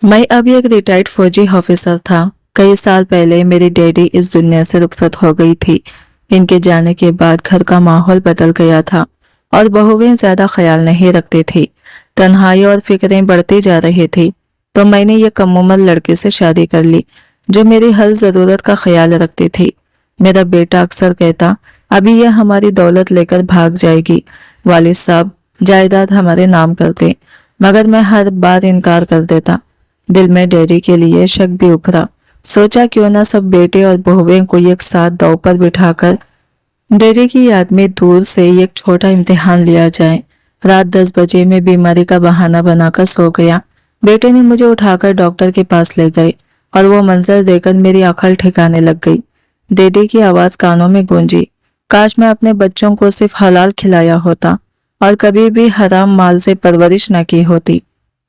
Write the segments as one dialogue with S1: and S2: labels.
S1: मैं अभी एक रिटायर्ड फौजी ऑफिसर था। कई साल पहले मेरी डैडी इस दुनिया से रुखसत हो गई थी। इनके जाने के बाद घर का माहौल बदल गया था और बहुएं ज्यादा ख्याल नहीं रखती थी। तन्हाई और फिक्रें बढ़ती जा रही थी, तो मैंने ये कम उम्र लड़के से शादी कर ली जो मेरी हर जरूरत का ख्याल रखती थी। मेरा बेटा अक्सर कहता, अभी यह हमारी दौलत लेकर भाग जाएगी। वालिद साहब जायदाद हमारे नाम करते, मगर मैं हर बार इनकार कर देता। दिल में डैडी के लिए शक भी उभरा। सोचा क्यों ना सब बेटे और बहुएं को एक साथ दांव पर बिठाकर डैडी की याद में दूर से एक छोटा इम्तिहान लिया जाए। रात 10 बजे में बीमारी का बहाना बनाकर सो गया। बेटे ने मुझे उठाकर डॉक्टर के पास ले गए और वो मंजर देखकर मेरी अकल ठिकाने लग गई। डैडी की आवाज कानों में गूंजी, काश मैं अपने बच्चों को सिर्फ हलाल खिलाया होता और कभी भी हराम माल से परवरिश न की होती।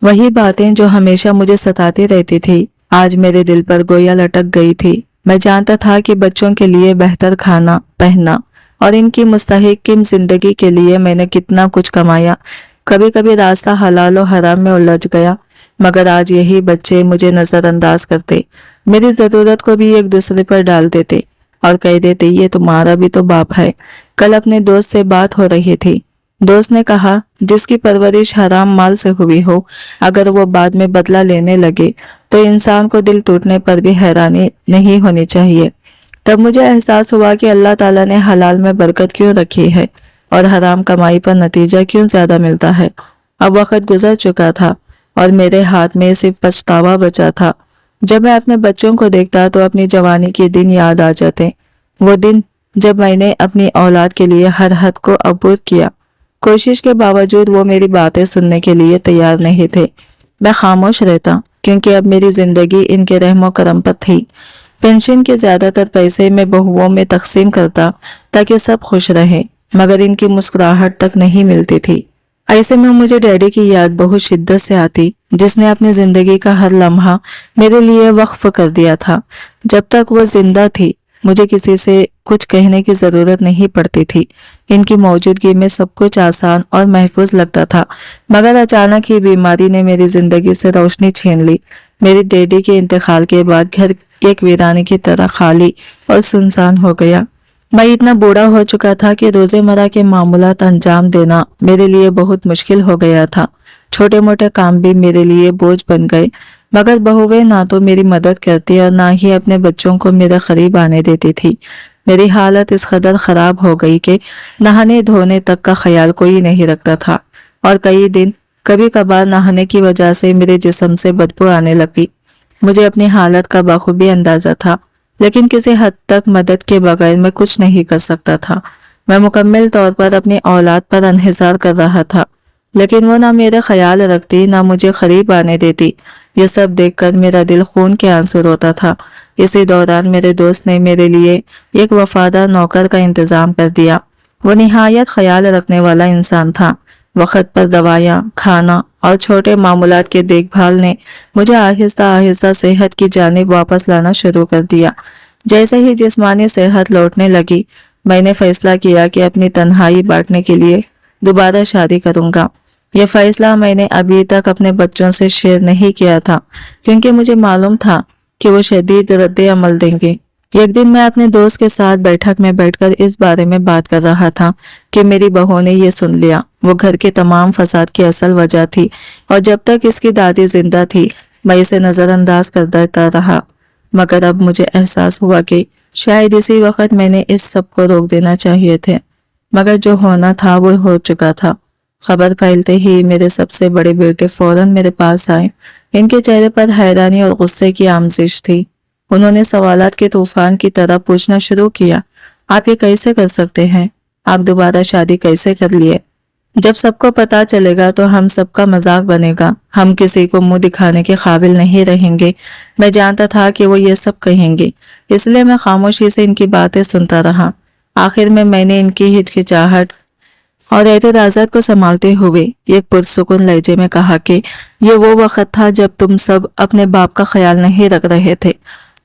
S1: वही बातें जो हमेशा मुझे सताती रहती थी आज मेरे दिल पर गोया लटक गई थी। मैं जानता था कि बच्चों के लिए बेहतर खाना पहनना और इनकी मुस्तहकिम जिंदगी के लिए मैंने कितना कुछ कमाया। कभी कभी रास्ता हलाल और हराम में उलझ गया, मगर आज यही बच्चे मुझे नजरअंदाज करते, मेरी जरूरत को भी एक दूसरे पर डाल देते और कह देते, ये तुम्हारा भी तो बाप है। कल अपने दोस्त से बात हो रही थी। दोस्त ने कहा, जिसकी परवरिश हराम माल से हुई हो, अगर वो बाद में बदला लेने लगे तो इंसान को दिल टूटने पर भी हैरानी नहीं होनी चाहिए। तब मुझे एहसास हुआ कि अल्लाह ताला ने हलाल में बरकत क्यों रखी है और हराम कमाई पर नतीजा क्यों ज्यादा मिलता है। अब वक्त गुजर चुका था और मेरे हाथ में सिर्फ पछतावा बचा था। जब मैं अपने बच्चों को देखता तो अपनी जवानी के दिन याद आ जाते, वो दिन जब मैंने अपनी औलाद के लिए हर हद को अबूर किया। कोशिश के बावजूद वो मेरी बातें सुनने के लिए तैयार नहीं थे। मैं खामोश रहता क्योंकि अब मेरी जिंदगी इनके रहमो करम पर थी। पेंशन के ज्यादातर पैसे मैं बहुओं में तकसीम करता ताकि सब खुश रहें, मगर इनकी मुस्कुराहट तक नहीं मिलती थी। ऐसे में मुझे डैडी की याद बहुत शिद्दत से आती, जिसने अपनी जिंदगी का हर लम्हा मेरे लिए वक्फ कर दिया था। जब तक वो जिंदा थी मुझे किसी से कुछ कहने की जरूरत नहीं पड़ती थी। इनकी मौजूदगी में सब कुछ आसान और महफूज लगता था, मगर अचानक ही बीमारी ने मेरी जिंदगी से रोशनी छीन ली। मेरी डैडी के इंतकाल के बाद घर एक वीरानी की तरह खाली और सुनसान हो गया। मैं इतना बूढ़ा हो चुका था कि रोजेमर्रा के मामूलात अंजाम देना मेरे लिए बहुत मुश्किल हो गया था। छोटे मोटे काम भी मेरे लिए बोझ बन गए, मगर बहुएं ना तो मेरी मदद करती और ना ही अपने बच्चों को मेरे करीब आने देती थी। मेरी हालत इस कदर खराब हो गई कि नहाने धोने तक का ख्याल कोई नहीं रखता था और कई दिन कभी कभार नहाने की वजह से मेरे जिस्म से बदबू आने लगी। मुझे अपनी हालत का बखूबी अंदाजा था, लेकिन किसी हद तक मदद के बगैर मैं कुछ नहीं कर सकता था। मैं मुकम्मल तौर पर अपनी औलाद पर इंतजार कर रहा था, लेकिन वो ना मेरा ख्याल रखती ना मुझे करीब आने देती। ये सब देखकर मेरा दिल खून के आंसू रोता था। इसी दौरान मेरे दोस्त ने मेरे लिए एक वफादार नौकर का इंतजाम कर दिया। वो निहायत ख्याल रखने वाला इंसान था। वक्त पर दवाइयाँ, खाना और छोटे मामूलात के देखभाल ने मुझे आहिस्ता आहिस्ता सेहत की जानिब वापस लाना शुरू कर दिया। जैसे ही जिस्मानी सेहत लौटने लगी, मैंने फैसला किया कि अपनी तन्हाई बांटने के लिए दोबारा शादी करूंगा। यह फैसला मैंने अभी तक अपने बच्चों से शेयर नहीं किया था, क्योंकि मुझे मालूम था कि वो शदीद रद्द अमल देंगे। एक दिन मैं अपने दोस्त के साथ बैठक में बैठकर इस बारे में बात कर रहा था कि मेरी बहू ने यह सुन लिया। वो घर के तमाम फसाद की असल वजह थी और जब तक इसकी दादी जिंदा थी मैं इसे नजरअंदाज कर देता रहा। मगर अब मुझे एहसास हुआ कि शायद इसी वक्त मैंने इस सब को रोक देना चाहिए थे, मगर जो होना था वो हो चुका था। खबर फैलते ही मेरे सबसे बड़े बेटे फौरन मेरे पास आए। इनके चेहरे पर हैरानी और गुस्से की आमजिश थी। उन्होंने सवालात के तूफान की तरह पूछना शुरू किया, आप ये कैसे कर सकते हैं? आप दोबारा शादी कैसे कर लिए? जब सबको पता चलेगा तो हम सबका मजाक बनेगा, हम किसी को मुंह दिखाने के काबिल नहीं रहेंगे। मैं जानता था कि वो ये सब कहेंगे, इसलिए मैं खामोशी से इनकी बातें सुनता रहा। आखिर में मैंने इनकी हिचकिचाहट और एतराज़ात को संभालते हुए एक पुरसुकून लहजे में कहा कि ये वो वक्त था जब तुम सब अपने बाप का ख्याल नहीं रख रहे थे,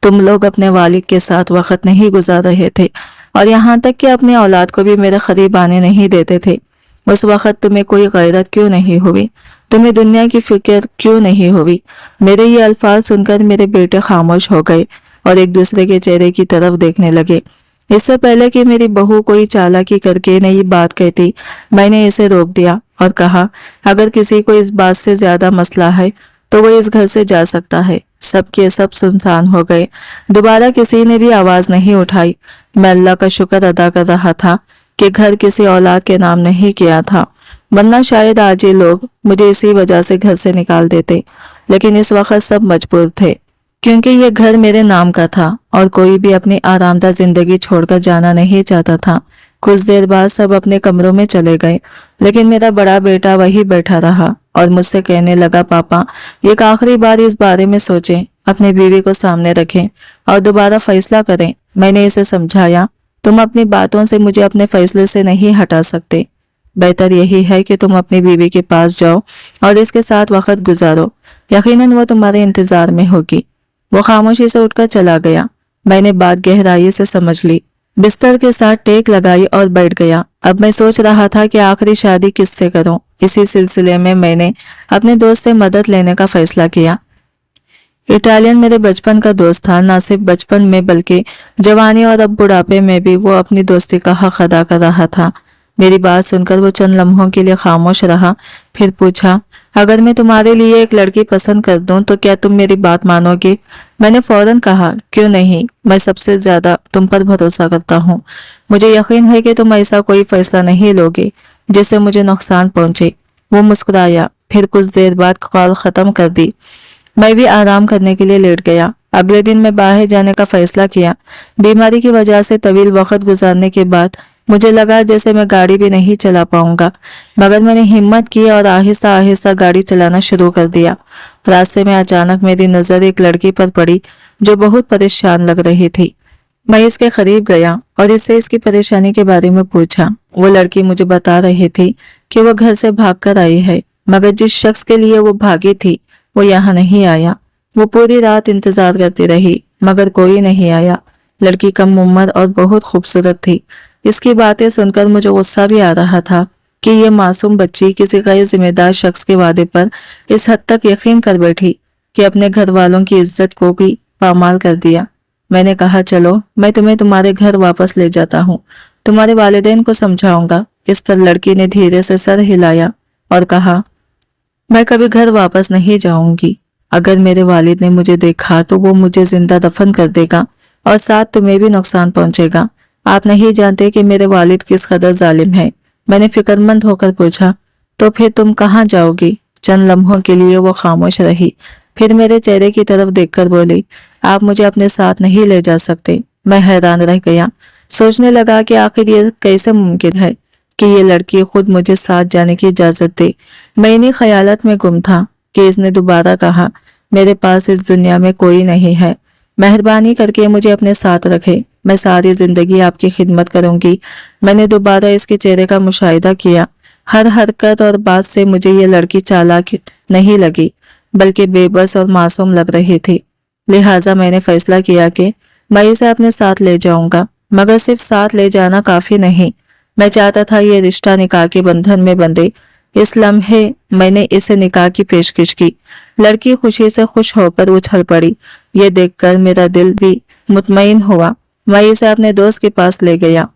S1: तुम लोग अपने वालिद के साथ वक्त नहीं गुजार रहे थे और यहाँ तक कि अपनी औलाद को भी मेरे करीब आने नहीं देते थे। उस वक्त तुम्हें कोई गैरत क्यों नहीं हुई? तुम्हें दुनिया की फिक्र क्यों नहीं हुई? मेरे ये अल्फाज सुनकर मेरे बेटे खामोश हो गए और एक दूसरे के चेहरे की तरफ देखने लगे। इससे पहले कि मेरी बहू कोई चालाकी करके नई बात कहती, मैंने इसे रोक दिया और कहा, अगर किसी को इस बात से ज्यादा मसला है तो वो इस घर से जा सकता है। सबके सब सुनसान हो गए। दोबारा किसी ने भी आवाज नहीं उठाई। मैं अल्लाह का शुक्र अदा कर रहा था कि घर किसी औलाद के नाम नहीं किया था, वरना शायद आज ये लोग मुझे इसी वजह से घर से निकाल देते। लेकिन इस वक्त सब मजबूर थे, क्योंकि ये घर मेरे नाम का था और कोई भी अपनी आरामदायक जिंदगी छोड़कर जाना नहीं चाहता था। कुछ देर बाद सब अपने कमरों में चले गए, लेकिन मेरा बड़ा बेटा वही बैठा रहा और मुझसे कहने लगा, पापा एक आखिरी बार इस बारे में सोचें, अपनी बीवी को सामने रखें और दोबारा फैसला करें। मैंने इसे समझाया, तुम अपनी बातों से मुझे अपने फैसले से नहीं हटा सकते। बेहतर यही है कि तुम अपनी बीवी के पास जाओ और इसके साथ वक्त गुजारो, यकीनन वो तुम्हारे इंतजार में होगी। वो खामोशी से उठकर चला गया। मैंने बात गहराई से समझ ली, बिस्तर के साथ टेक लगाई और बैठ गया। अब मैं सोच रहा था कि आखिरी शादी किससे करूं। इसी सिलसिले में मैंने अपने दोस्त से मदद लेने का फैसला किया। इटालियन मेरे बचपन का दोस्त था, ना सिर्फ बचपन में बल्कि जवानी और अब बुढ़ापे में भी वो अपनी दोस्ती का हक अदा कर रहा था। मेरी बात सुनकर वो चंद लम्हों के लिए खामोश रहा, फिर पूछा, अगर मैं तुम्हारे लिए एक लड़की पसंद कर दूं तो क्या तुम मेरी बात मानोगे? मैंने फौरन कहा, क्यों नहीं, मैं सबसे ज्यादा तुम पर भरोसा करता हूँ। मुझे यकीन है कि तुम ऐसा कोई फैसला नहीं लोगे जिससे मुझे नुकसान पहुंचे। वो मुस्कुराया, फिर कुछ देर बाद कॉल खत्म कर दी। मैं भी आराम करने के लिए लेट गया। अगले दिन मैं बाहर जाने का फैसला किया। बीमारी की वजह से तवील वक्त गुजारने के बाद मुझे लगा जैसे मैं गाड़ी भी नहीं चला पाऊंगा, मगर मैंने हिम्मत की और आहिस्ता आहिस्ता गाड़ी चलाना शुरू कर दिया। रास्ते में अचानक मेरी नजर एक लड़की पर पड़ी जो बहुत परेशान लग रही थी। मैं इसके करीब गया और इससे इसकी परेशानी के बारे में पूछा। वो लड़की मुझे बता रही थी कि वो घर से भागकर आई है, मगर जिस शख्स के लिए वो भागी थी वो यहाँ नहीं आया। वो पूरी रात इंतजार करती रही, मगर कोई नहीं आया। लड़की कम उम्र और बहुत खूबसूरत थी। इसकी बातें सुनकर मुझे गुस्सा भी आ रहा था कि ये मासूम बच्ची किसी गैर जिम्मेदार शख्स के वादे पर इस हद तक यकीन कर बैठी कि अपने घर वालों की इज्जत को भी पामाल कर दिया। मैंने कहा, चलो मैं तुम्हें तुम्हारे घर वापस ले जाता हूँ, तुम्हारे वालिदैन को समझाऊंगा। इस पर लड़की ने धीरे से सर हिलाया और कहा, मैं कभी घर वापस नहीं जाऊंगी। अगर मेरे वालिद ने मुझे देखा तो वो मुझे जिंदा दफन कर देगा और साथ तुम्हें भी नुकसान पहुंचेगा। आप नहीं जानते कि मेरे वालिद किस कदर जालिम है। मैंने फिक्रमंद होकर पूछा, तो फिर तुम कहाँ जाओगी? चंद लम्हों के लिए वो खामोश रही, फिर मेरे चेहरे की तरफ देखकर बोली, आप मुझे अपने साथ नहीं ले जा सकते। मैं हैरान रह गया, सोचने लगा कि आखिर ये कैसे मुमकिन है कि ये लड़की खुद मुझे साथ जाने की इजाजत दे। मैं इन्हीं ख्यालात में गुम था कि इसने दोबारा कहा, मेरे पास इस दुनिया में कोई नहीं है, मेहरबानी करके मुझे अपने साथ रखे, मैं सारी जिंदगी आपकी खिदमत करूंगी। मैंने दोबारा इसके चेहरे का मुशाहिदा किया। हर हरकत और बात से मुझे ये लड़की चालाक नहीं लगी, बल्कि बेबस और मासूम लग रही थी। लिहाजा मैंने फैसला किया कि मैं इसे अपने साथ ले जाऊंगा, मगर सिर्फ साथ ले जाना काफी नहीं। मैं चाहता था ये रिश्ता निकाह के बंधन में बंधे। इस लम्हे मैंने इसे निकाह की पेशकश की। लड़की खुशी से खुश होकर उछल पड़ी। ये देखकर मेरा दिल भी मुतमईन हुआ। मैं इसे अपने दोस्त के पास ले गया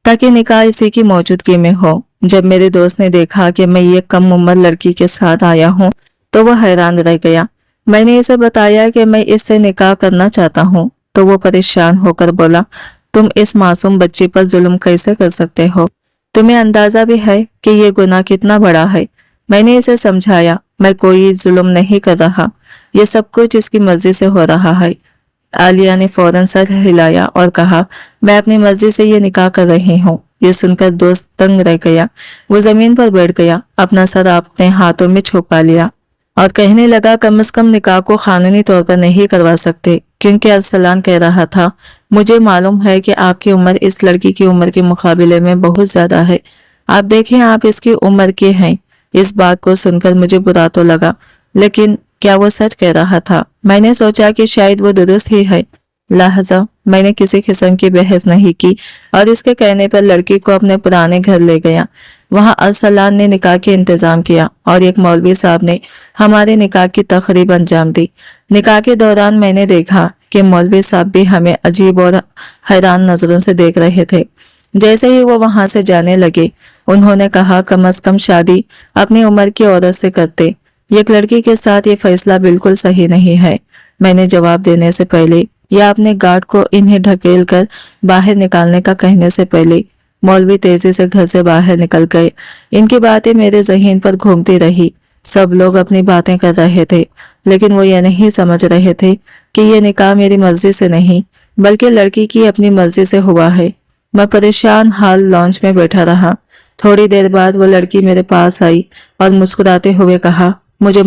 S1: ताकि निकाह इसी की मौजूदगी में हो। जब मेरे दोस्त ने देखा कि मैं ये कम उम्र लड़की के साथ आया हूँ तो वह हैरान रह गया। मैंने इसे बताया कि मैं इससे निकाह करना चाहता हूँ तो वो परेशान होकर बोला, तुम इस मासूम बच्ची पर जुल्म कैसे कर सकते हो? तुम्हें अंदाजा भी है कि ये गुनाह कितना बड़ा है? मैंने इसे समझाया, मैं कोई जुल्म नहीं कर रहा, ये सब कुछ इसकी मर्जी से हो रहा है। आलिया ने फौरन सर हिलाया और कहा, मैं अपनी मर्जी से ये निकाह कर रही हूँ। ये सुनकर दोस्त तंग रह गया। वो जमीन पर बैठ गया, अपना सर अपने हाथों में छुपा लिया और कहने लगा, कम से कम निकाह को कानूनी तौर पर नहीं करवा सकते, क्योंकि अरसलान कह रहा था, मुझे मालूम है कि आपकी उम्र इस लड़की की उम्र के मुकाबले में बहुत ज्यादा है। आप देखें, आप इसकी उम्र के हैं। इस बात को सुनकर मुझे बुरा तो लगा, लेकिन क्या वो सच कह रहा था? मैंने सोचा कि शायद वो दुरुस्त ही है। लिहाजा मैंने किसी किस्म की बहस नहीं की और इसके कहने पर लड़की को अपने पुराने घर ले गया। वहाँ अरसलान ने निकाह के इंतजाम किया और एक मौलवी साहब ने हमारे निकाह की तकरीब अंजाम दी। निकाह के दौरान मैंने देखा कि मौलवी साहब भी हमें अजीब और हैरान नजरों से देख रहे थे। जैसे ही वो वहां से जाने लगे, उन्होंने कहा, कम से कम शादी अपनी उम्र की औरत से करते। एक लड़की के साथ ये फैसला बिल्कुल सही नहीं है। मैंने जवाब देने से पहले या अपने गार्ड को इन्हें ढकेल कर बाहर निकालने का कहने से पहले मौलवी तेजी से घर से बाहर निकल गए। इनकी बातें मेरे ज़हन पर घूमती रही। सब लोग अपनी बातें कर रहे थे, लेकिन वो ये नहीं समझ रहे थे कि ये निकाह मेरी मर्जी से नहीं बल्कि लड़की की अपनी मर्जी से हुआ है। मैं परेशान हाल लॉन्च में बैठा रहा। थोड़ी देर बाद वो लड़की मेरे पास आई और मुस्कुराते हुए कहा, मुझे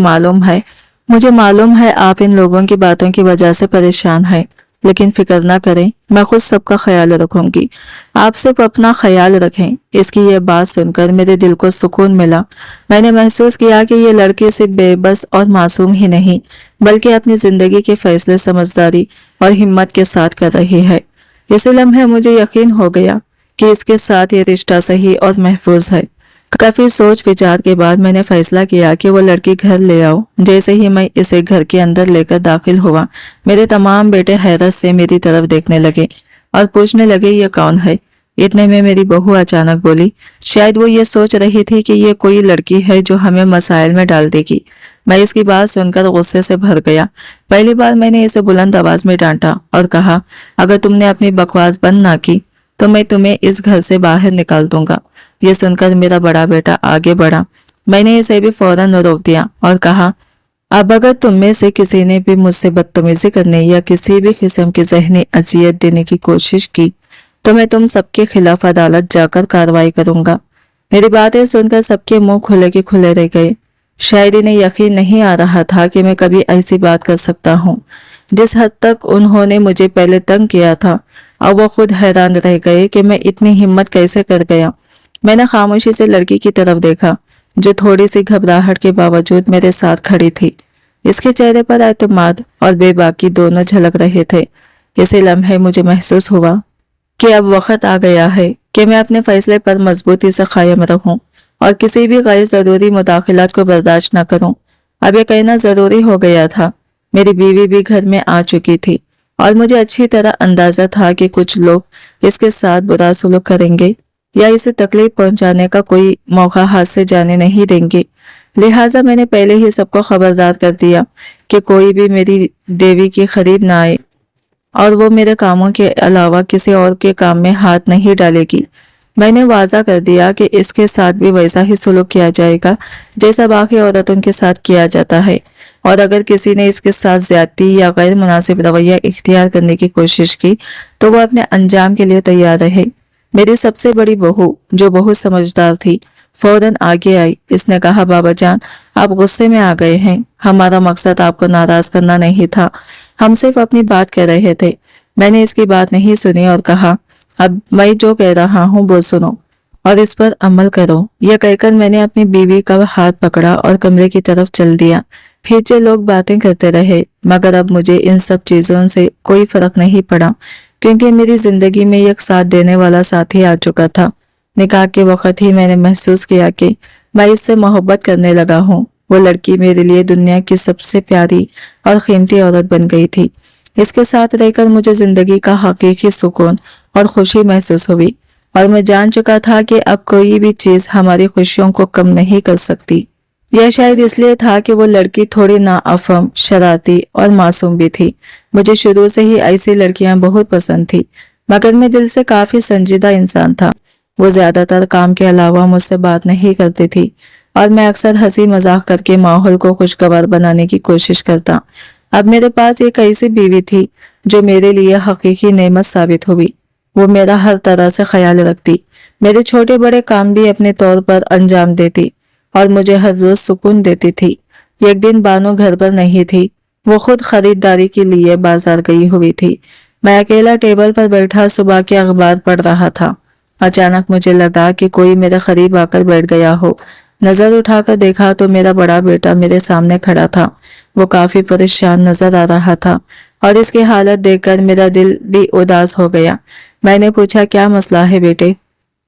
S1: मालूम है आप इन लोगों की बातों की वजह से परेशान हैं, लेकिन फिक्र ना करें, मैं खुद सबका ख्याल रखूंगी। आप सिर्फ अपना ख्याल रखें। इसकी ये बात सुनकर मेरे दिल को सुकून मिला। मैंने महसूस किया कि ये लड़की सिर्फ बेबस और मासूम ही नहीं बल्कि अपनी जिंदगी के फैसले समझदारी और हिम्मत के साथ कर रही है। इसी लम्हे मुझे यकीन हो गया कि इसके साथ ये रिश्ता सही और महफूज है। काफी सोच विचार के बाद मैंने फैसला किया कि वो लड़की घर ले आओ। जैसे ही मैं इसे घर के अंदर लेकर दाखिल हुआ, मेरे तमाम बेटे हैरत से मेरी तरफ देखने लगे और पूछने लगे, ये कौन है? इतने में मेरी बहू अचानक बोली। शायद वो ये सोच रही थी कि ये कोई लड़की है जो हमें मसाइल में डाल देगी। मैं इसकी बात सुनकर गुस्से से भर गया। पहली बार मैंने इसे बुलंद आवाज में डांटा और कहा, अगर तुमने अपनी बकवास बंद ना की तो मैं तुम्हें इस घर से बाहर निकाल दूंगा। ये सुनकर मेरा बड़ा बेटा आगे बढ़ा। मैंने इसे भी फौरन रोक दिया और कहा, अब अगर तुम में से किसी ने भी मुझसे बदतमीजी करने या किसी भी किस्म की ज़हनी अजियत देने की कोशिश की तो मैं तुम सबके खिलाफ अदालत जाकर कार्रवाई करूंगा। मेरी बातें सुनकर सबके मुंह खुले के खुले रह गए। शायद इन्हें यकीन नहीं आ रहा था कि मैं कभी ऐसी बात कर सकता हूँ। जिस हद तक उन्होंने मुझे पहले तंग किया था, अब वो खुद हैरान रह गए कि मैं इतनी हिम्मत कैसे कर गया। मैंने खामोशी से लड़की की तरफ देखा जो थोड़ी सी घबराहट के बावजूद मेरे साथ खड़ी थी। इसके चेहरे पर एतमाद और बेबाकी दोनों झलक रहे थे। इसी लम्हे मुझे महसूस हुआ कि अब वक्त आ गया है कि मैं अपने फैसले पर मजबूती से कायम रहूं और किसी भी गैर जरूरी मुदाखलत को बर्दाश्त न करूं। अब यह कहना जरूरी हो गया था। मेरी बीवी भी घर में आ चुकी थी और मुझे अच्छी तरह अंदाजा था कि कुछ लोग इसके साथ बुरा सलूक करेंगे या इसे तकलीफ पहुंचाने का कोई मौका हाथ से जाने नहीं देंगे। लिहाजा मैंने पहले ही सबको खबरदार कर दिया कि कोई भी मेरी देवी के करीब ना आए और वो मेरे कामों के अलावा किसी और के काम में हाथ नहीं डालेगी। मैंने वाजा कर दिया कि इसके साथ भी वैसा ही सलूक किया जाएगा जैसा बाकी औरतों के साथ किया जाता है, और अगर किसी ने इसके साथ ज्यादती या गैर मुनासिब रवैया इख्तियार करने की कोशिश की तो वो अपने अंजाम के लिए तैयार रहे। मेरी सबसे बड़ी बहू, जो बहुत समझदार थी, फौरन आगे आई। इसने कहा, बाबा जान, आप गुस्से में आ गए हैं। हमारा मकसद आपको नाराज करना नहीं था, हम सिर्फ अपनी बात कह रहे थे। मैंने इसकी बात नहीं सुनी और कहा, अब मैं जो कह रहा हूँ वो सुनो और इस पर अमल करो। यह कहकर मैंने अपनी बीवी का हाथ पकड़ा और कमरे की तरफ चल दिया। पीछे लोग बातें करते रहे, मगर अब मुझे इन सब चीजों से कोई फर्क नहीं पड़ा क्योंकि मेरी जिंदगी में एक साथ देने वाला साथी आ चुका था। निकाह के वक्त ही मैंने महसूस किया कि मैं इससे मोहब्बत करने लगा हूँ। वो लड़की मेरे लिए दुनिया की सबसे प्यारी और कीमती औरत बन गई थी। इसके साथ रहकर मुझे जिंदगी का हकीकी सुकून और खुशी महसूस हुई और मैं जान चुका था कि अब कोई भी चीज हमारी खुशियों को कम नहीं कर सकती। यह शायद इसलिए था कि वो लड़की थोड़ी नाअफम, शरारती और मासूम भी थी। मुझे शुरू से ही ऐसी लड़कियां बहुत पसंद थी, मगर मैं दिल से काफी संजीदा इंसान था। वो ज्यादातर काम के अलावा मुझसे बात नहीं करती थी और मैं अक्सर हंसी मजाक करके माहौल को खुशगवार बनाने की कोशिश करता। अब मेरे पास एक ऐसी बीवी थी जो मेरे लिए हकीकी नेमत साबित हुई। वो मेरा हर तरह से ख्याल रखती, मेरे छोटे बड़े काम भी अपने तौर पर अंजाम देती और मुझे हर रोज सुकून देती थी। एक दिन बानो घर पर नहीं थी, वो खुद खरीदारी के लिए बाजार गई हुई थी। मैं अकेला टेबल पर बैठा सुबह के अखबार पढ़ रहा था। अचानक मुझे लगा कि कोई मेरे करीब आकर बैठ गया हो। नजर उठाकर देखा तो मेरा बड़ा बेटा मेरे सामने खड़ा था। वो काफी परेशान नजर आ रहा था और इसकी हालत देखकर मेरा दिल भी उदास हो गया। मैंने पूछा, क्या मसला है बेटे?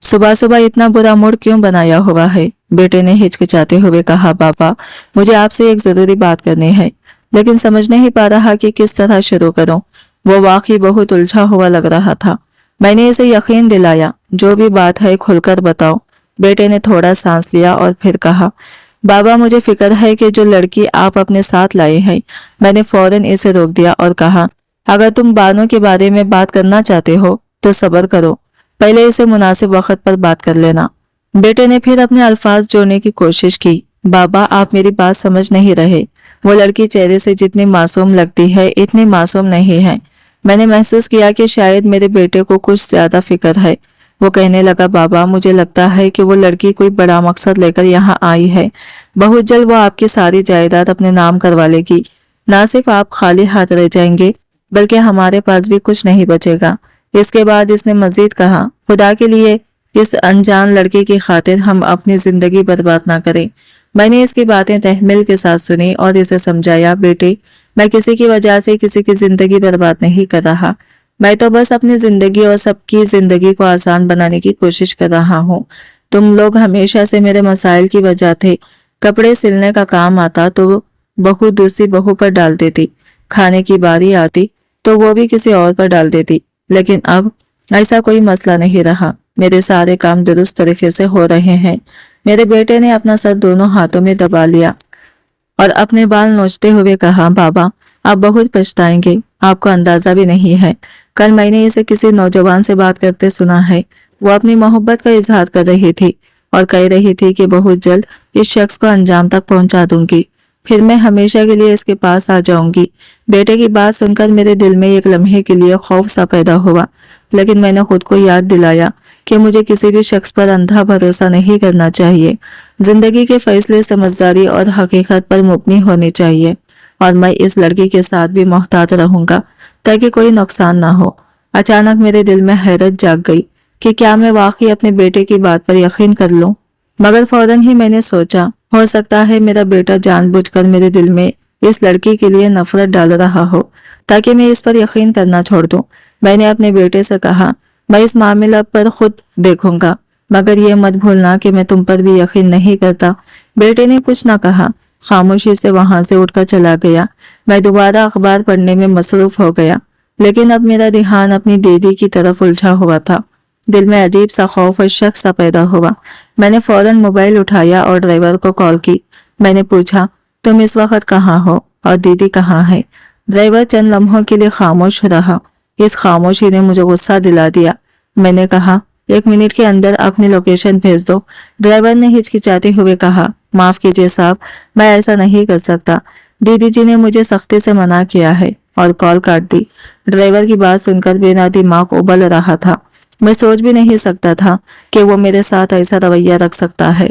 S1: सुबह सुबह इतना बुरा मूड क्यों बनाया हुआ है? बेटे ने हिचकिचाते हुए कहा। पापा, मुझे आपसे एक जरूरी बात करनी है, लेकिन समझ नहीं पा रहा कि किस तरह शुरू करूं। वो वाकई बहुत उलझा हुआ लग रहा था। मैंने इसे यकीन दिलाया, जो भी बात है खुलकर बताओ। बेटे ने थोड़ा सांस लिया और फिर कहा, बाबा, मुझे फिक्र है कि जो लड़की आप अपने साथ लाए हैं। मैंने फौरन इसे रोक दिया और कहा, अगर तुम बानो के बारे में बात करना चाहते हो तो सब्र करो, पहले इसे मुनासिब वक्त पर बात कर लेना। बेटे ने फिर अपने अल्फाज जोड़ने की कोशिश की। बाबा, आप मेरी बात समझ नहीं रहे। वो लड़की चेहरे से जितनी मासूम लगती है इतनी मासूम नहीं है। मैंने महसूस किया कि शायद मेरे बेटे को कुछ ज्यादा फिक्र है। वो कहने लगा, बाबा, मुझे लगता है कि वो लड़की कोई बड़ा मकसद लेकर यहाँ आई है। बहुत जल्द वो आपकी सारी जायदाद अपने नाम करवा लेगी। ना सिर्फ आप खाली हाथ रह जाएंगे, बल्कि हमारे पास भी कुछ नहीं बचेगा। इसके बाद इसने मजीद कहा, खुदा के लिए इस अनजान लड़के की खातिर हम अपनी जिंदगी बर्बाद ना करें। मैंने इसकी बातें तहम्मुल के साथ सुनी और इसे समझाया, बेटे, मैं किसी की वजह से किसी की जिंदगी बर्बाद नहीं कर रहा। मैं तो बस अपनी जिंदगी और सबकी जिंदगी को आसान बनाने की कोशिश कर रहा हूँ। तुम लोग हमेशा से मेरे मसाइल की वजह थे। कपड़े सिलने का काम आता तो बहू दूसरी बहू पर डाल देती, खाने की बारी आती तो वो भी किसी और पर डाल देती, लेकिन अब ऐसा कोई मसला नहीं रहा। मेरे सारे काम दुरुस्त तरीके से हो रहे हैं। मेरे बेटे ने अपना सर दोनों हाथों में दबा लिया और अपने बाल नोचते हुए कहा, बाबा, आप बहुत पछताएंगे। आपको अंदाजा भी नहीं है, कल मैंने इसे किसी नौजवान से बात करते सुना है। वो अपनी मोहब्बत का इजहार कर रही थी और कह रही थी कि बहुत जल्द इस शख्स को अंजाम तक पहुंचा दूंगी, फिर मैं हमेशा के लिए इसके पास आ जाऊंगी। बेटे की बात सुनकर मेरे दिल में एक लम्हे के लिए खौफ सा पैदा हुआ, लेकिन मैंने खुद को याद दिलाया कि मुझे किसी भी शख्स पर अंधा भरोसा नहीं करना चाहिए। जिंदगी के फैसले समझदारी और हकीकत पर मबनी होने चाहिए, और मैं इस लड़की के साथ भी मोहतात रहूंगा ताकि कोई नुकसान ना हो। अचानक मेरे दिल में हैरत जाग गई कि क्या मैं वाकई अपने बेटे की बात पर यकीन कर लूं, मगर फौरन ही मैंने सोचा, हो सकता है मेरा बेटा जानबूझकर मेरे दिल में इस लड़की के लिए नफरत डाल रहा हो ताकि मैं इस पर यकीन करना छोड़ दूं। मैंने अपने बेटे से कहा, मैं इस मामले पर खुद देखूंगा, मगर ये मत भूलना कि मैं तुम पर भी यकीन नहीं करता। बेटे ने कुछ न कहा, खामोशी से वहां से उठकर चला गया। मैं दोबारा अखबार पढ़ने में मसरूफ हो गया, लेकिन अब मेरा ध्यान अपनी दीदी की तरफ उलझा हुआ था। दिल में अजीब सा खौफ और शक सा पैदा हुआ। मैंने फौरन मोबाइल उठाया और ड्राइवर को कॉल की। मैंने पूछा, तुम इस वक्त कहाँ हो और दीदी कहाँ है? ड्राइवर चंद लम्हों के लिए खामोश रहा। इस खामोशी ने मुझे गुस्सा दिला दिया। मैंने कहा, 1 मिनट के अंदर अपनी लोकेशन भेज दो। ड्राइवर ने हिचकिचाते हुए कहा, माफ कीजिए साहब, मैं ऐसा नहीं कर सकता। दीदी जी ने मुझे सख्ती से मना किया है, और कॉल काट दी। ड्राइवर की बात सुनकर मेरा दिमाग उबल रहा था। मैं सोच भी नहीं सकता था कि वो मेरे साथ ऐसा रवैया रख सकता है।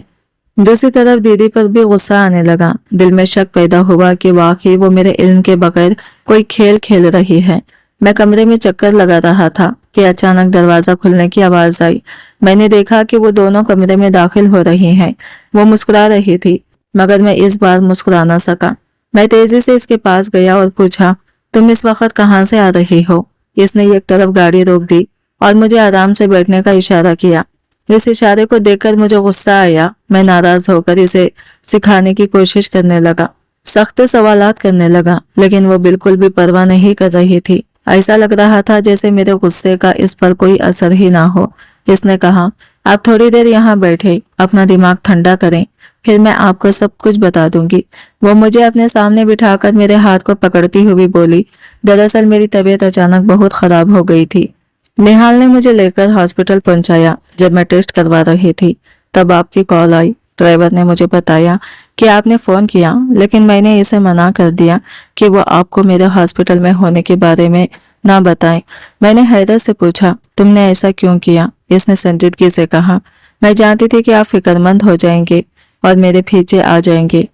S1: दूसरी तरफ दीदी पर भी गुस्सा आने लगा। दिल में शक पैदा हुआ कि वाकई वो मेरे इल्म के बगैर कोई खेल खेल रही है। मैं कमरे में चक्कर लगा रहा था कि अचानक दरवाजा खुलने की आवाज आई। मैंने देखा कि वो दोनों कमरे में दाखिल हो रही हैं। वो मुस्कुरा रही थी, मगर मैं इस बार मुस्कुरा ना सका। मैं तेजी से इसके पास गया और पूछा, तुम इस वक्त कहाँ से आ रही हो? इसने एक तरफ गाड़ी रोक दी और मुझे आराम से बैठने का इशारा किया। इस इशारे को देखकर मुझे गुस्सा आया। मैं नाराज होकर इसे सिखाने की कोशिश करने लगा, सख्त सवालात करने लगा, लेकिन वो बिल्कुल भी परवाह नहीं कर रही थी। ऐसा लग रहा था जैसे मेरे गुस्से का इस पर कोई असर ही ना हो। इसने कहा, आप थोड़ी देर यहाँ बैठे, अपना दिमाग ठंडा करें, फिर मैं आपको सब कुछ बता दूंगी। वो मुझे अपने सामने बिठाकर मेरे हाथ को पकड़ती हुई बोली, दरअसल मेरी तबीयत अचानक बहुत खराब हो गई थी। निहाल ने मुझे लेकर हॉस्पिटल पहुंचाया। जब मैं टेस्ट करवा रही थी तब आपकी कॉल आई। ड्राइवर ने मुझे बताया कि आपने फोन किया, लेकिन मैंने इसे मना कर दिया कि वो आपको मेरे हॉस्पिटल में होने के बारे में ना बताएं। मैंने हैरत से पूछा, तुमने ऐसा क्यों किया? इसने संजीदगी से कहा, मैं जानती थी कि आप फिक्रमंद हो जाएंगे और मेरे पीछे आ जाएंगे,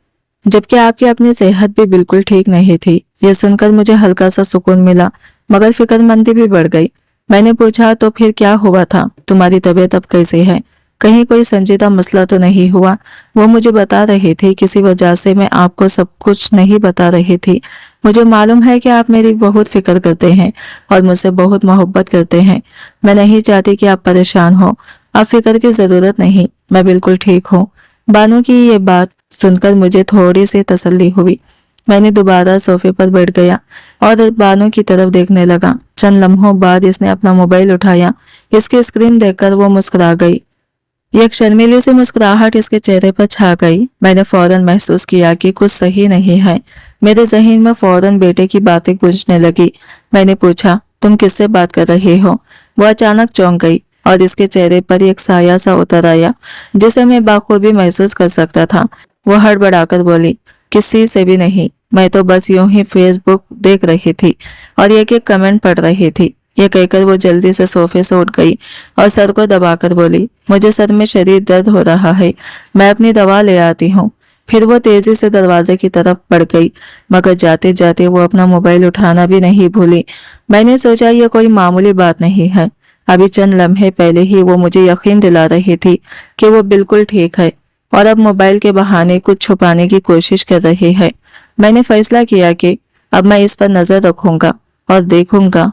S1: जबकि आपकी अपनी सेहत भी बिल्कुल ठीक नहीं थी। ये सुनकर मुझे हल्का सा सुकून मिला, मगर फिक्रमंदी भी बढ़ गई। मैंने पूछा, तो फिर क्या हुआ था? तुम्हारी तबीयत अब कैसी है? कहीं कोई संजीदा मसला तो नहीं हुआ? वो मुझे बता रही थी, किसी वजह से मैं आपको सब कुछ नहीं बता रही थी। मुझे मालूम है कि आप मेरी बहुत फिक्र करते हैं और मुझसे बहुत मोहब्बत करते हैं। मैं नहीं चाहती कि आप परेशान हो आप फिक्र की जरूरत नहीं, मैं बिल्कुल ठीक हूँ। बानो की ये बात सुनकर मुझे थोड़ी सी तसल्ली हुई। मैंने दोबारा सोफे पर बैठ गया और बानो की तरफ देखने लगा। चंद लम्हों बाद इसने अपना मोबाइल उठाया। इसकी स्क्रीन देखकर वो मुस्कुरा गई। एक शर्मीली सी मुस्कुराहट इसके चेहरे पर छा गई। मैंने फौरन महसूस किया कि कुछ सही नहीं है। मेरे जहन में फौरन बेटे की बातें गूंजने लगी। मैंने पूछा, तुम किससे बात कर रहे हो? वो अचानक चौंक गई और इसके चेहरे पर एक साया सा उतर आया जिसे मैं बाखूबी महसूस कर सकता था। वो हड़बड़ाकर बोली, किसी से भी नहीं, मैं तो बस यूं ही फेसबुक देख रही थी और एक एक कमेंट पढ़ रही थी। ये कहकर वो जल्दी से सोफे से उठ गई और सर को दबाकर बोली, मुझे सर में शरीर दर्द हो रहा है, मैं अपनी दवा ले आती हूँ। फिर वो तेजी से दरवाजे की तरफ बढ़ गई, मगर जाते जाते वो अपना मोबाइल उठाना भी नहीं भूली। मैंने सोचा ये कोई मामूली बात नहीं है। अभी चंद लम्हे पहले ही वो मुझे यकीन दिला रही थी कि वो बिल्कुल ठीक है और अब मोबाइल के बहाने कुछ छुपाने की कोशिश कर रही है। मैंने फैसला किया कि अब मैं इस पर नजर रखूंगा और देखूंगा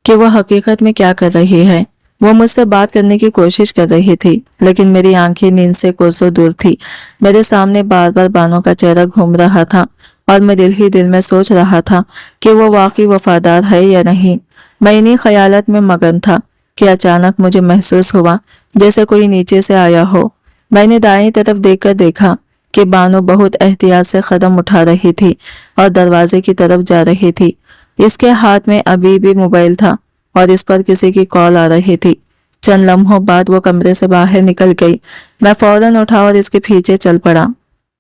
S1: कि वो हकीकत में क्या कर रही है। वो मुझसे बात करने की कोशिश कर रही थी, लेकिन मेरी आंखें नींद से कोसों दूर थी। मेरे सामने बार बार बानो का चेहरा घूम रहा था और मैं दिल ही दिल में सोच रहा था कि वो वाकई वफादार है या नहीं। मैं इन्हीं ख्यालात में मगन था कि अचानक मुझे महसूस हुआ जैसे कोई नीचे से आया हो। मैंने दाएं तरफ देखकर देखा कि बानो बहुत एहतियात से कदम उठा रही थी और दरवाजे की तरफ जा रही थी। इसके हाथ में अभी भी मोबाइल था और इस पर किसी की कॉल आ रही थी। चंद लम्हों बाद वो कमरे से बाहर निकल गई। मैं फौरन उठा और इसके पीछे चल पड़ा।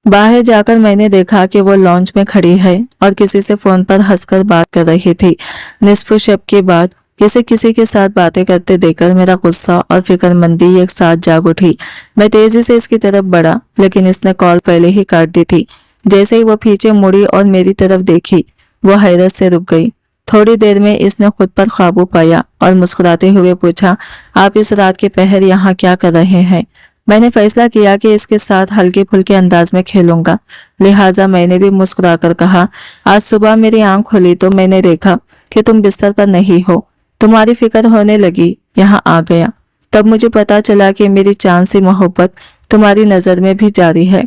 S1: बाहर जाकर मैंने देखा कि वो लॉन्च में खड़ी है और किसी से फोन पर हंसकर बात कर रही थी। निस्फ शब के बाद इसे किसी के साथ बातें करते देखकर मेरा गुस्सा और फिक्रमंदी एक साथ जाग उठी। मैं तेजी से इसकी तरफ बढ़ा, लेकिन इसने कॉल पहले ही काट दी थी। जैसे ही वो पीछे मुड़ी और मेरी तरफ देखी, वो हैरत से रुक गई। थोड़ी देर में इसने खुद पर काबू पाया और मुस्कुराते हुए पूछा, आप इस रात के पहर यहाँ क्या कर रहे हैं? मैंने फैसला किया कि इसके साथ हल्के फुल्के अंदाज में खेलूंगा, लिहाजा मैंने भी मुस्कुराकर कहा, आज सुबह मेरी आंख खुली तो मैंने देखा कि तुम बिस्तर पर नहीं हो। तुम्हारी फिक्र होने लगी, यहाँ आ गया। तब मुझे पता चला कि मेरी चांद सी मोहब्बत तुम्हारी नजर में भी जारी है।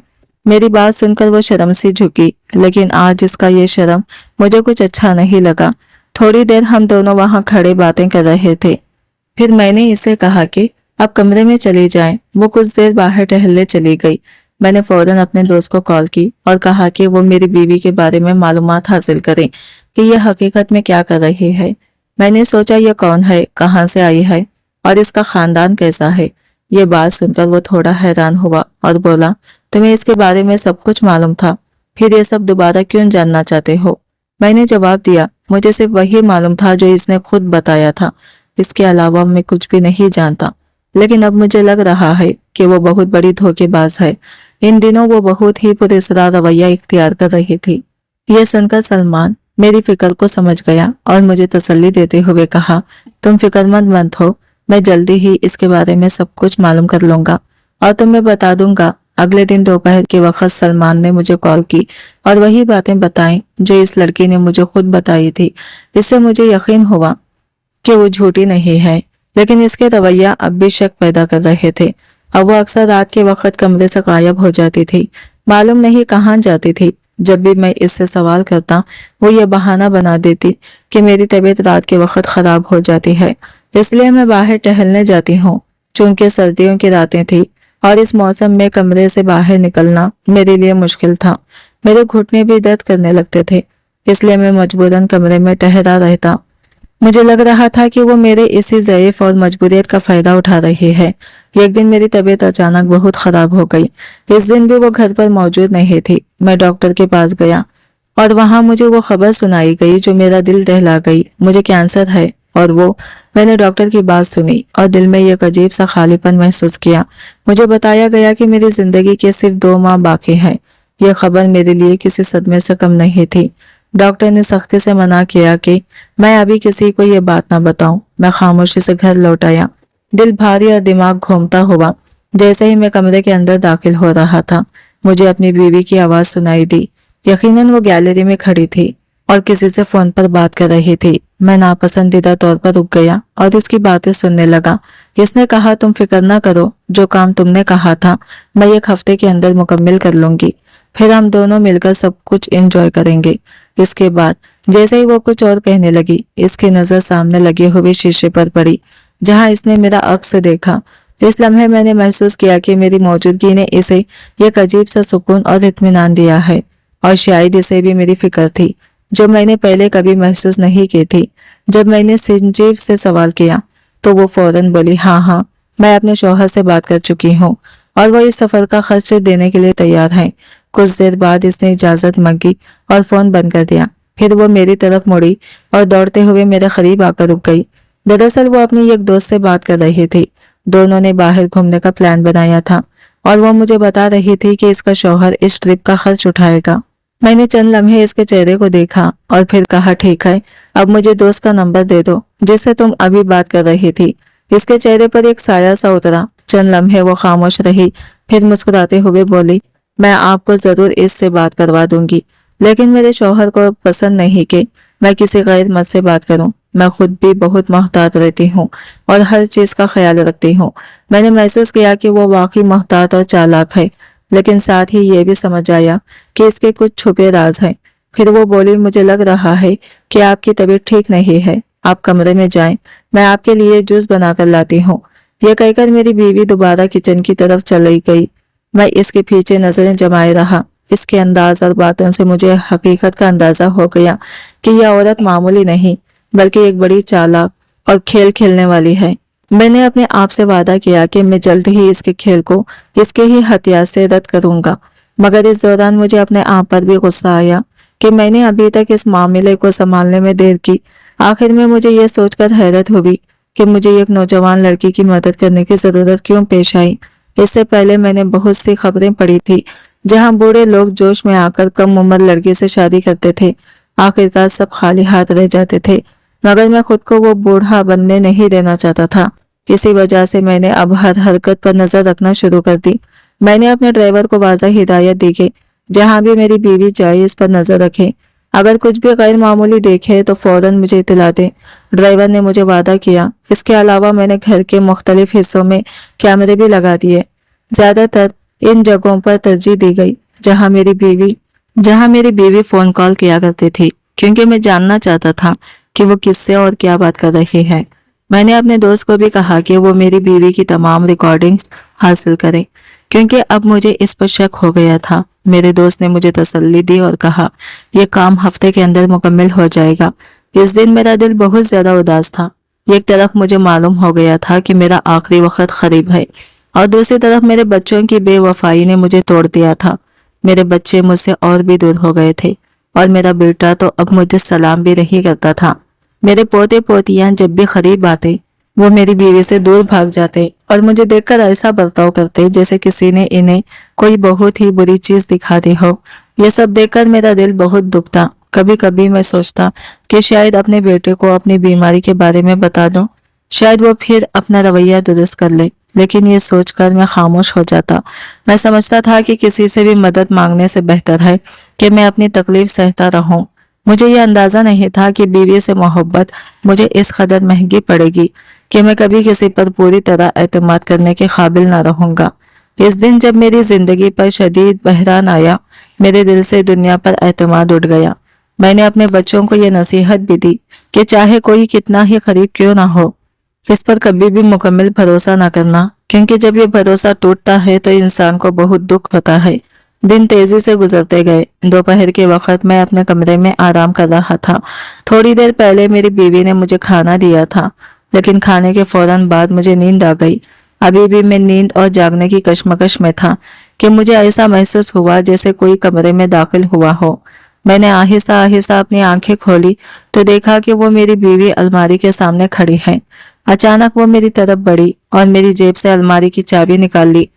S1: मेरी बात सुनकर वो शर्म सी झुकी, लेकिन आज इसका ये शर्म मुझे कुछ अच्छा नहीं लगा। थोड़ी देर हम दोनों वहां खड़े बातें कर रहे थे। फिर मैंने इसे कहा कि अब कमरे में चली जाएं। वो कुछ देर बाहर टहलने चली गई। मैंने फौरन अपने दोस्त को कॉल की और कहा कि वो मेरी बीवी के बारे में मालूमात हासिल करें कि यह हकीकत में क्या कर रही है। मैंने सोचा यह कौन है, कहाँ से आई है और इसका खानदान कैसा है। ये बात सुनकर वो थोड़ा हैरान हुआ और बोला, तुम्हें इसके बारे में सब कुछ मालूम था, फिर ये सब दोबारा क्यों जानना चाहते हो? मैंने जवाब दिया, मुझे सिर्फ वही मालूम था जो इसने खुद बताया था, इसके अलावा मैं कुछ भी नहीं जानता। लेकिन अब मुझे लग रहा है कि वो बहुत बड़ी धोखेबाज है। इन दिनों वो बहुत ही पुरस्कार रवैया इख्तियार कर रही थी। यह सुनकर सलमान मेरी फिक्र को समझ गया और मुझे तसल्ली देते हुए कहा, तुम फिक्रमंद मत हो, मैं जल्दी ही इसके बारे में सब कुछ मालूम कर लूंगा और तुम्हें बता दूंगा। अगले दिन दोपहर के वक्त सलमान ने मुझे कॉल की और वही बातें बताई जो इस लड़की ने मुझे खुद बताई थी। इससे मुझे यकीन हुआ कि वो झूठी नहीं है, लेकिन इसके रवैया अब भी शक पैदा कर रहे थे। अब वो अक्सर रात के वक्त कमरे से गायब हो जाती थी, मालूम नहीं कहाँ जाती थी। जब भी मैं इससे सवाल करता, वो ये बहाना बना देती कि मेरी तबीयत रात के वक्त खराब हो जाती है, इसलिए मैं बाहर टहलने जाती हूँ। चूंकि सर्दियों की रातें थी और इस मौसम में कमरे से बाहर निकलना मेरे लिए मुश्किल था। मेरे घुटने भी दर्द करने लगते थे, इसलिए मैं मजबूरन कमरे में ठहरा रहता। मुझे लग रहा था कि वो मेरे इसी ज़ईफ और मजबूरियत का फायदा उठा रही है। एक दिन मेरी तबीयत अचानक बहुत खराब हो गई। इस दिन भी वो घर पर मौजूद नहीं थी। मैं डॉक्टर के पास गया और वहां मुझे वो खबर सुनाई गई जो मेरा दिल दहला गई। मुझे कैंसर है और मैंने डॉक्टर की बात सुनी और दिल में एक अजीब सा खालीपन महसूस किया। मुझे बताया गया कि मेरी जिंदगी के सिर्फ 2 माह बाकी हैं। यह खबर मेरे लिए किसी सदमे से कम नहीं थी। डॉक्टर ने सख्ती से मना किया कि मैं अभी किसी को ये बात ना बताऊं। मैं खामोशी से घर लौट आया, दिल भारी और दिमाग घूमता हुआ। जैसे ही मैं कमरे के अंदर दाखिल हो रहा था, मुझे अपनी बीवी की आवाज सुनाई दी। यकीनन वो गैलरी में खड़ी थी। और किसी से फोन पर बात कर रही थी। मैं नापसंदीदा तौर पर रुक गया और इसकी बातें सुनने लगा। इसने कहा, तुम फिक्र न करो, जो काम तुमने कहा था मैं 1 हफ्ते के अंदर मुकम्मल कर लूंगी, फिर हम दोनों मिलकर सब कुछ एंजॉय करेंगे। इसके बाद जैसे ही वो कुछ और कहने लगी, इसकी नजर सामने लगे हुए शीशे पर पड़ी जहां इसने मेरा अक्स देखा। इस लम्हे मैंने महसूस किया कि मेरी मौजूदगी ने इसे एक अजीब सा सुकून और इत्मीनान दिया है, और शायद इसे भी मेरी फिक्र थी जो मैंने पहले कभी महसूस नहीं की थी। जब मैंने संजीव से सवाल किया तो वो फौरन बोली, हाँ, मैं अपने शौहर से बात कर चुकी हूँ और वो इस सफर का खर्च देने के लिए तैयार है। कुछ देर बाद इसने इजाजत मांगी और फोन बंद कर दिया। फिर वो मेरी तरफ मुड़ी और दौड़ते हुए मेरे करीब आकर रुक गई। दरअसल वो अपनी एक दोस्त से बात कर रही थी। दोनों ने बाहर घूमने का प्लान बनाया था और वो मुझे बता रही थी कि इसका शौहर इस ट्रिप का खर्च उठाएगा। मैंने चंद लम्हे इसके चेहरे को देखा और फिर कहा, ठीक है, अब मुझे दोस्त का नंबर दे दो जिससे तुम अभी बात कर रही थी। इसके चेहरे पर एक साया सा उतरा। चंद लम्हे वो खामोश रही, फिर मुस्कुराते हुए बोली, मैं आपको जरूर इससे बात करवा दूंगी, लेकिन मेरे शौहर को पसंद नहीं कि मैं किसी गैर मर्द से बात करूं। मैं खुद भी बहुत मोहतात रहती हूँ और हर चीज का ख्याल रखती हूँ। मैंने महसूस किया कि वो वाकई मोहतात और चालाक है, लेकिन साथ ही ये भी समझ आया कि इसके कुछ छुपे राज हैं। फिर वो बोली, मुझे लग रहा है कि आपकी तबीयत ठीक नहीं है, आप कमरे में जाएं, मैं आपके लिए जूस बनाकर लाती हूँ। यह कहकर मेरी बीवी दोबारा किचन की तरफ चली गई। मैं इसके पीछे नजरें जमाए रहा। इसके अंदाज और बातों से मुझे हकीकत का अंदाजा हो गया कि यह औरत मामूली नहीं बल्कि एक बड़ी चालाक और खेल खेलने वाली है। मैंने अपने आप से वादा किया कि मैं जल्द ही इसके खेल को इसके ही हथियार से रद्द करूंगा, मगर इस दौरान मुझे अपने आप पर भी गुस्सा आया कि मैंने अभी तक इस मामले को संभालने में देर की। आखिर में मुझे यह सोचकर हैरत हुई कि मुझे एक नौजवान लड़की की मदद करने की जरूरत क्यों पेश आई। इससे पहले मैंने बहुत सी खबरें पढ़ी थी जहां बूढ़े लोग जोश में आकर कम उम्र लड़की से शादी करते थे। आखिरकार सब खाली हाथ रह जाते थे, मगर मैं खुद को वो बूढ़ा बनने नहीं देना चाहता था। इसी वजह से मैंने अब हर हरकत पर नजर रखना शुरू कर दी। मैंने अपने ड्राइवर को वाज़ा हिदायत दी कि जहां भी मेरी बीवी जाए इस पर नजर रखे, अगर कुछ भी गैर मामूली देखे तो फौरन मुझे इत्तला दे। ड्राइवर ने मुझे वादा किया। इसके अलावा मैंने घर के मुख्तलिफ हिस्सों में कैमरे भी लगा दिए। ज्यादातर इन जगहों पर तरजीह दी गई जहां मेरी बीवी फोन कॉल किया करती थी, क्योंकि मैं जानना चाहता था कि वो किससे और क्या बात कर रही है। मैंने अपने दोस्त को भी कहा कि वो मेरी बीवी की तमाम रिकॉर्डिंग्स हासिल करे, क्योंकि अब मुझे इस पर शक हो गया था। मेरे दोस्त ने मुझे तसल्ली दी और कहा, यह काम हफ्ते के अंदर मुकम्मल हो जाएगा। इस दिन मेरा दिल बहुत ज्यादा उदास था। एक तरफ मुझे मालूम हो गया था कि मेरा आखिरी वक्त करीब है, और दूसरी तरफ मेरे बच्चों की बेवफाई ने मुझे तोड़ दिया था। मेरे बच्चे मुझसे और भी दूर हो गए थे, और मेरा बेटा तो अब मुझे सलाम भी नहीं करता था। मेरे पोते पोतियां जब भी करीब आते वो मेरी बीवी से दूर भाग जाते और मुझे देखकर ऐसा बर्ताव करते जैसे किसी ने इन्हें कोई बहुत ही बुरी चीज दिखा दी हो। यह सब देखकर मेरा दिल बहुत दुखता। कभी कभी मैं सोचता कि शायद अपने बेटे को अपनी बीमारी के बारे में बता दूं, शायद वो फिर अपना रवैया दुरुस्त कर ले, लेकिन ये सोचकर मैं खामोश हो जाता। मैं समझता था कि किसी से भी मदद मांगने से बेहतर है कि मैं अपनी तकलीफ सहता रहूं। मुझे यह अंदाजा नहीं था कि बीवी से मोहब्बत मुझे इस कदर महंगी पड़ेगी कि मैं कभी किसी पर पूरी तरह एतमाद करने के काबिल ना रहूंगा। इस दिन जब मेरी जिंदगी पर शदीद बहरान आया, मेरे दिल से दुनिया पर एतमाद उठ गया। मैंने अपने बच्चों को यह नसीहत भी दी कि चाहे कोई कितना ही करीब क्यों ना हो, इस पर कभी भी मुकम्मल भरोसा ना करना, क्योंकि जब ये भरोसा टूटता है तो इंसान को बहुत दुख होता है। दिन तेजी से गुजरते गए। दोपहर के वक्त मैं अपने कमरे में आराम कर रहा था। थोड़ी देर पहले मेरी बीवी ने मुझे खाना दिया था, लेकिन खाने के फौरन बाद मुझे नींद आ गई। अभी भी मैं नींद और जागने की कश्मकश में था कि मुझे ऐसा महसूस हुआ जैसे कोई कमरे में दाखिल हुआ हो। मैंने आहिस्ता आहिस्ता अपनी आंखें खोली तो देखा कि वो मेरी बीवी अलमारी के सामने खड़ी है। अचानक वो मेरी तरफ बढ़ी और मेरी जेब से अलमारी की चाबी निकाल ली।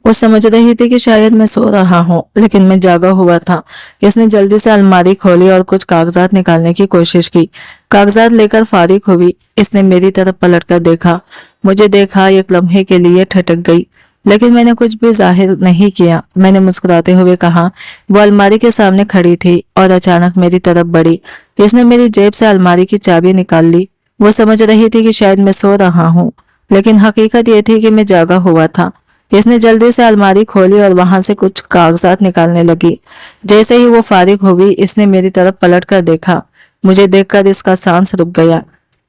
S1: वो समझ रही थी कि शायद मैं सो रहा हूँ, लेकिन मैं जागा हुआ था। इसने जल्दी से अलमारी खोली और कुछ कागजात निकालने की कोशिश की। कागजात लेकर फारिग हुई। इसने मेरी तरफ पलटकर देखा। मुझे देखा, एक लम्हे के लिए ठटक गई। लेकिन मैंने कुछ भी जाहिर नहीं किया। मैंने मुस्कुराते हुए कहा। वो अलमारी के सामने खड़ी थी और अचानक मेरी तरफ बढ़ी। इसने मेरी जेब से अलमारी की चाबी निकाल ली। वो समझ रही थी कि शायद मैं सो रहा हूँ, लेकिन हकीकत ये थी कि मैं जागा हुआ था। इसने जल्दी से अलमारी खोली और वहां से कुछ कागजात निकालने लगी। जैसे ही वो फारिग हुई, इसने मेरी तरफ पलट कर देखा। मुझे देखकर इसका सांस रुक गया,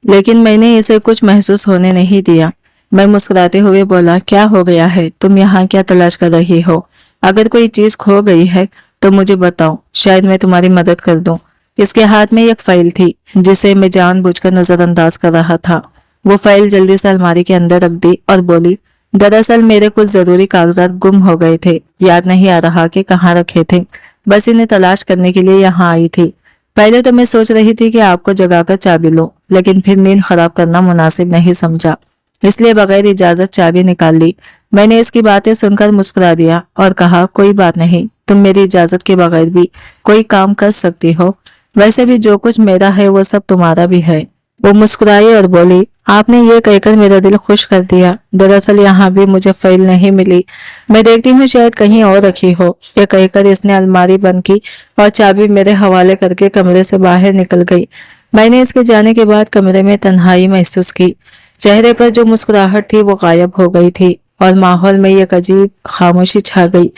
S1: लेकिन मैंने इसे कुछ महसूस होने नहीं दिया। मैं मुस्कुराते हुए बोला, क्या हो गया है? तुम यहाँ क्या तलाश कर रही हो? अगर कोई चीज खो गई है तो मुझे बताओ, शायद मैं तुम्हारी मदद कर दूं। इसके हाथ में एक फाइल थी जिसे मैं जानबूझकर नजरअंदाज कर रहा था। वो फाइल जल्दी से अलमारी के अंदर रख दी और बोली, दरअसल मेरे कुछ जरूरी कागजात गुम हो गए थे। याद नहीं आ रहा कि कहाँ रखे थे। बस इन्हें तलाश करने के लिए यहाँ आई थी। पहले तो मैं सोच रही थी कि आपको जगाकर चाबी लो, लेकिन फिर नींद खराब करना मुनासिब नहीं समझा, इसलिए बगैर इजाजत चाबी निकाल ली। मैंने इसकी बातें सुनकर मुस्कुरा दिया और कहा, कोई बात नहीं, तुम मेरी इजाजत के बगैर भी कोई काम कर सकती हो। वैसे भी जो कुछ मेरा है वो सब तुम्हारा भी है। वो मुस्कुराई और बोली, आपने ये कहकर मेरा दिल खुश कर दिया। दरअसल यहाँ भी मुझे फाइल नहीं मिली। मैं देखती हूँ शायद कहीं और रखी हो। ये कहकर इसने अलमारी बंद की और चाबी मेरे हवाले करके कमरे से बाहर निकल गई। मैंने इसके जाने के बाद कमरे में तन्हाई महसूस की। चेहरे पर जो मुस्कुराहट थी वो गायब हो गई थी और माहौल में एक अजीब खामोशी छा गई।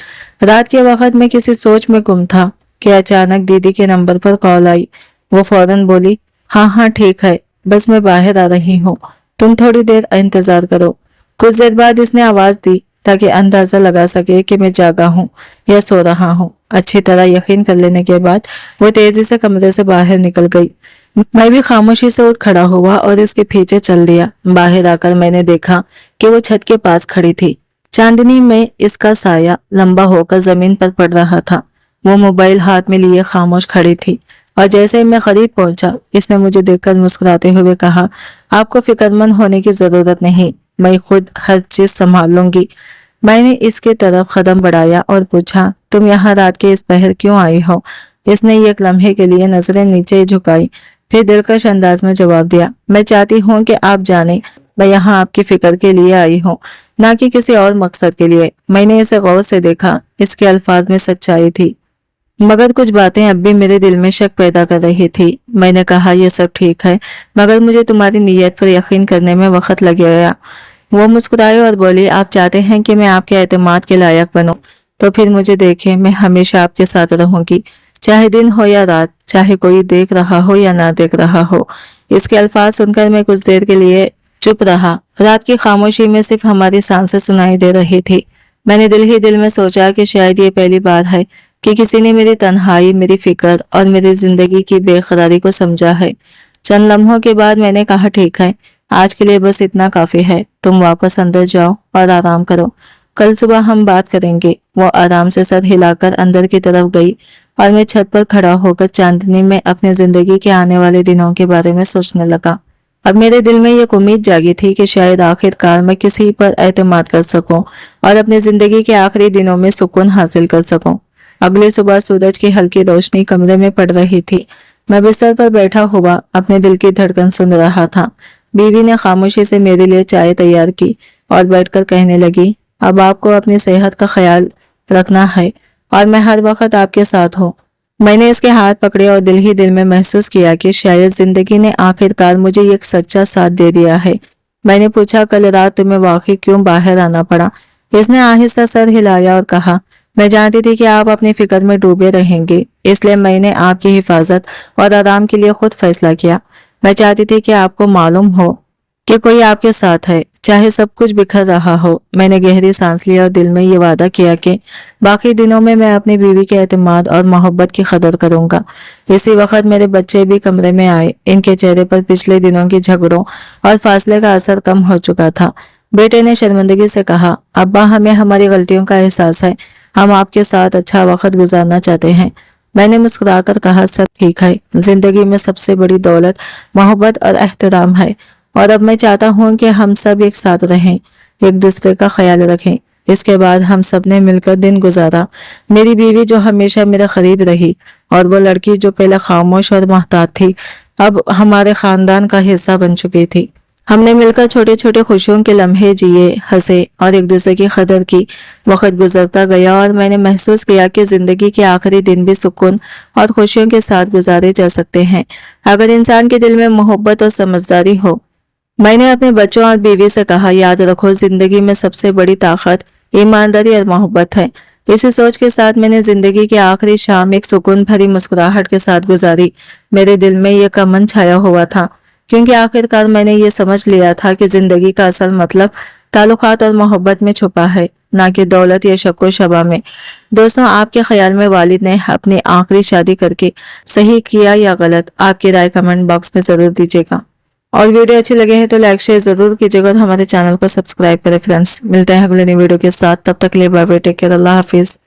S1: रात के वक्त मैं किसी सोच में गुम था कि अचानक दीदी के नंबर पर कॉल आई। वो फौरन बोली, हाँ हाँ ठीक है, बस मैं बाहर आ रही हूँ, तुम थोड़ी देर इंतजार करो। कुछ देर बाद इसने आवाज दी ताकि अंदाजा लगा सके कि मैं जागा हूँ या सो रहा हूँ। अच्छी तरह यकीन कर लेने के बाद वो तेजी से कमरे से बाहर निकल गई। मैं भी खामोशी से उठ खड़ा हुआ और इसके पीछे चल दिया। बाहर आकर मैंने देखा कि वो छत के पास खड़ी थी। चांदनी में इसका साया लंबा होकर जमीन पर पड़ रहा था। वो मोबाइल हाथ में लिए खामोश खड़ी थी और जैसे ही मैं करीब पहुंचा, इसने मुझे देखकर मुस्कुराते हुए कहा, आपको फिक्रमंद होने की जरूरत नहीं, मैं खुद हर चीज संभाल लूंगी। मैंने इसके तरफ कदम बढ़ाया और पूछा, तुम यहाँ रात के इस पहर क्यों आई हो? इसने एक लम्हे के लिए नजरें नीचे झुकाई, फिर दिलकश अंदाज में जवाब दिया, मैं चाहती हूँ कि आप जाने मैं यहाँ आपकी फिक्र के लिए आई हूँ, ना कि किसी और मकसद के लिए। मैंने इसे गौर से देखा। इसके अल्फाज में सच्चाई थी, मगर कुछ बातें अब भी मेरे दिल में शक पैदा कर रही थी। मैंने कहा, यह सब ठीक है, मगर मुझे तुम्हारी नीयत पर यकीन करने में वक्त लग गया। वो मुस्कुराए और बोली, आप चाहते हैं कि मैं आपके एतमाद के लायक बनूं, तो फिर मुझे देखें, मैं हमेशा आपके साथ रहूंगी, चाहे दिन हो या रात, चाहे कोई देख रहा हो या ना देख रहा हो। इसके अल्फाज सुनकर मैं कुछ देर के लिए चुप रहा। रात की खामोशी में सिर्फ हमारी सांसें सुनाई दे रही थी। मैंने दिल ही दिल में सोचा कि शायद ये पहली बार है कि किसी ने मेरी तन्हाई, मेरी फिक्र और मेरी जिंदगी की बेकरारी को समझा है। चंद लम्हों के बाद मैंने कहा, ठीक है, आज के लिए बस इतना काफी है, तुम वापस अंदर जाओ और आराम करो, कल सुबह हम बात करेंगे। वो आराम से सर हिलाकर अंदर की तरफ गई और मैं छत पर खड़ा होकर चांदनी में अपनी जिंदगी के आने वाले दिनों के बारे में सोचने लगा। अब मेरे दिल में एक उम्मीद जागी थी कि शायद आखिरकार मैं किसी पर एतमाद कर सकूं और अपनी जिंदगी के आखिरी दिनों में सुकून हासिल कर सकूं। अगली सुबह सूरज की हल्की रोशनी कमरे में पड़ रही थी। मैं बिस्तर पर बैठा हुआ अपने दिल की धड़कन सुन रहा था। बीवी ने खामोशी से मेरे लिए चाय तैयार की और बैठकर कहने लगी, अब आपको अपनी सेहत का ख्याल रखना है और मैं हर वक्त आपके साथ हूँ। मैंने इसके हाथ पकड़े और दिल ही दिल में महसूस किया कि शायद जिंदगी ने आखिरकार मुझे एक सच्चा साथ दे दिया है। मैंने पूछा, कल रात तुम्हें वाकई क्यों बाहर आना पड़ा? इसने आहिस्ता सर हिलाया और कहा, मैं जानती थी कि आप अपनी फिक्र में डूबे रहेंगे, इसलिए मैंने आपकी हिफाजत और आराम के लिए खुद फैसला किया। मैं चाहती थी कि आपको मालूम हो कि कोई आपके साथ है, चाहे सब कुछ बिखर रहा हो। मैंने गहरी सांस ली और दिल में ये वादा किया कि बाकी दिनों में मैं अपनी बीवी के एतमाद और मोहब्बत की कदर करूंगा। इसी वक्त मेरे बच्चे भी कमरे में आए। इनके चेहरे पर पिछले दिनों के झगड़ों और फासले का असर कम हो चुका था। बेटे ने शर्मिंदगी से कहा, अब्बा, हमें हमारी गलतियों का एहसास है, हम आपके साथ अच्छा वक्त गुजारना चाहते हैं। मैंने मुस्कुराकर कहा, सब ठीक है, जिंदगी में सबसे बड़ी दौलत मोहब्बत और एहतराम है और अब मैं चाहता हूँ कि हम सब एक साथ रहें, एक दूसरे का ख्याल रखें। इसके बाद हम सब ने मिलकर दिन गुजारा। मेरी बीवी जो हमेशा मेरे करीब रही और वो लड़की जो पहले खामोश और मोहतात थी, अब हमारे खानदान का हिस्सा बन चुकी थी। हमने मिलकर छोटे छोटे खुशियों के लम्हे जिए, हंसे और एक दूसरे की कदर की। वक्त गुजरता गया और मैंने महसूस किया कि जिंदगी के आखिरी दिन भी सुकून और खुशियों के साथ गुजारे जा सकते हैं अगर इंसान के दिल में मोहब्बत और समझदारी हो। मैंने अपने बच्चों और बीवी से कहा, याद रखो जिंदगी में सबसे बड़ी ताकत ईमानदारी और मोहब्बत है। इसी सोच के साथ मैंने जिंदगी की आखिरी शाम एक सुकून भरी मुस्कुराहट के साथ गुजारी। मेरे दिल में यह अमन छाया हुआ था क्योंकि आखिरकार मैंने ये समझ लिया था कि जिंदगी का असल मतलब ताल्लुकात और मोहब्बत में छुपा है, ना कि दौलत या शक्को शबा में। दोस्तों, आपके ख्याल में वालिद ने अपनी आखिरी शादी करके सही किया या गलत? आपकी राय कमेंट बॉक्स में जरूर दीजिएगा और वीडियो अच्छी लगे हैं तो लाइक शेयर जरूर कीजिएगा और हमारे चैनल को सब्सक्राइब करें। फ्रेंड्स, मिलते हैं अगले नई वीडियो के साथ। तब तक के लिए बाय बाय, टेक केयर, अल्लाह हाफिज।